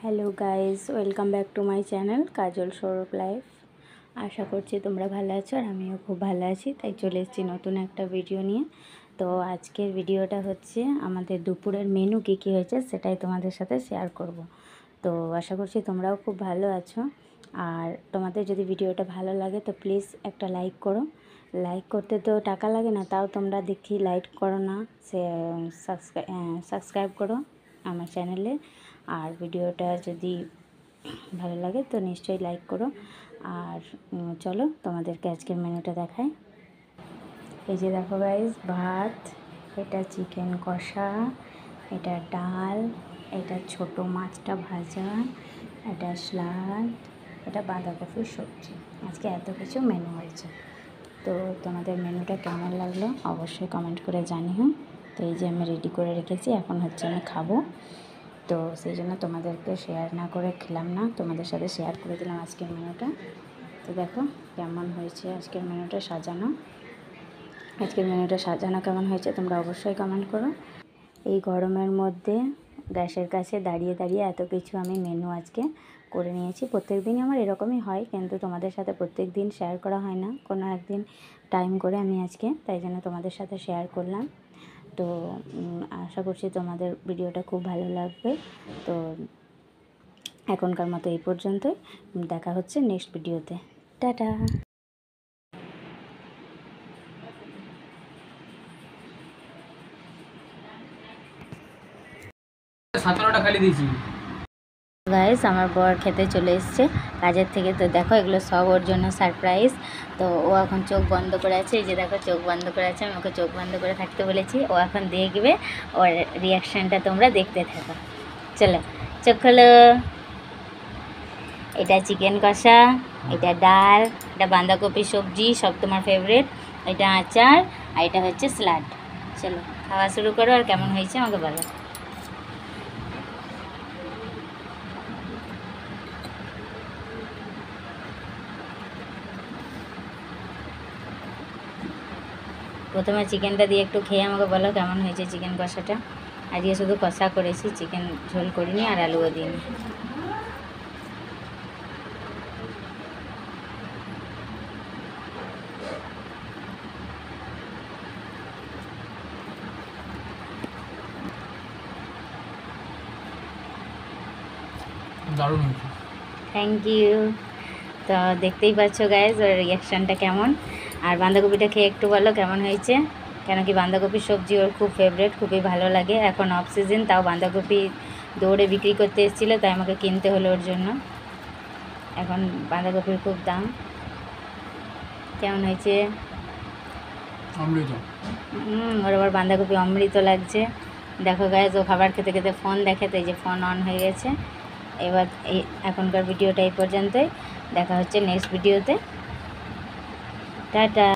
Hello guys, welcome back to my channel Kajal Sourav life. আশা করছি তোমরা ভালো আছো আর আমিও খুব ভালো আছি। তাই চলে এসেছি নতুন একটা ভিডিও নিয়ে। তো আজকের ভিডিওটা হচ্ছে আমাদের দুপুরের মেনু কী কী হয়েছে সেটাই তোমাদের সাথে শেয়ার করব। তো আশা করছি তোমরাও খুব ভালো আছো। আর তোমাদের যদি ভিডিওটা ভালো লাগে তো প্লিজ একটা লাইক করো। লাইক করতে তো টাকা লাগে না, তাও তোমরা দেখি লাইক করো না, সে সাবস্ক্রাইব করো আমার চ্যানেলে। আর ভিডিওটা যদি ভালো লাগে তো নিশ্চয়ই লাইক করো। আর চলো তোমাদেরকে আজকের মেনুটা দেখাই। এই যে দেখো গাইজ, ভাত, এটা চিকেন কষা, এটা ডাল, এটা ছোট মাছটা ভাজা, এটা স্যালাড, এটা বাঁধাকপির সবজি। আজকে এত কিছু মেনু হয়েছে। তো তোমাদের মেনুটা কেমন লাগলো অবশ্যই কমেন্ট করে জানিও। তো এই যে আমি রেডি করে রেখেছি, এখন হচ্ছে আমি খাবো। তো সেই জন্য তোমাদেরকে শেয়ার না করে খেলাম না, তোমাদের সাথে শেয়ার করে দিলাম আজকের মেনুটা। তো দেখো কেমন হয়েছে আজকের মেনুটা সাজানো। আজকের মেনুটা সাজানো কেমন হয়েছে তোমরা অবশ্যই কমেন্ট করো। এই গরমের মধ্যে গ্যাসের কাছে দাঁড়িয়ে দাঁড়িয়ে এত কিছু আমি মেনু আজকে করে নিয়েছি। প্রত্যেক দিনই আমার এরকমই হয়, কিন্তু তোমাদের সাথে প্রত্যেক দিন শেয়ার করা হয় না। কোনো একদিন টাইম করে আমি আজকে তাই জন্য তোমাদের সাথে শেয়ার করলাম। তো আশা করছি তোমাদের ভিডিওটা খুব ভালো লাগবে। তো এখনকার মতো এই পর্যন্তই, দেখা হচ্ছে নেক্সট ভিডিওতে। টাটা। গাইস, আমার বর খেতে চলে এসছে কাজের থেকে। তো দেখো এগুলো সব ওর জন্য সারপ্রাইজ। তো ও এখন চোখ বন্ধ করে আছে, এই যে দেখো চোখ বন্ধ করে আছে। আমি ওকে চোখ বন্ধ করে থাকতে বলেছি, ও এখন দেখবে। ওর রিয়াকশানটা তোমরা দেখতে থাকো। চলো চোখ খোলো। এটা চিকেন কষা, এটা ডাল, এটা বাঁধাকপি সবজি, সব তোমার ফেভারিট, এটা আচার, আর এটা হচ্ছে স্যালাড। চলো খাওয়া শুরু করো, আর কেমন হয়েছে আমাকে বলো। প্রথমে চিকেনটা দিয়ে একটু খেয়ে আমাকে বলো কেমন হয়েছে চিকেন কষাটা। আজকে শুধু কষা করেছি, চিকেন ঝোল করিনি আর আলুও দিইনি। দারুণ হয়েছে, থ্যাংক ইউ। তো দেখতেই পাচ্ছ গাইজ ওর রিয়াকশানটা কেমন। আর বাঁধাকপিটা খেয়ে একটু বলো কেমন হয়েছে। কেন কি বাঁধাকপির সবজি ওর খুব ফেভারিট, খুবই ভালো লাগে। এখন অফ সিজন, তাও বাঁধাকপি দৌড়ে বিক্রি করতে এসেছিলো, তাই আমাকে কিনতে হলো ওর জন্য। এখন বাঁধাকপির খুব দাম। কেমন হয়েছে? অমৃত। ওর আবার বাঁধাকপি অমৃত লাগছে। দেখো গাইজ, ও খাবার খেতে খেতে ফোন দেখে, তো এই যে ফোন অন হয়ে গেছে। এবার এই এখনকার ভিডিওটা এই পর্যন্তই, দেখা হচ্ছে নেক্সট ভিডিওতে। টাটা।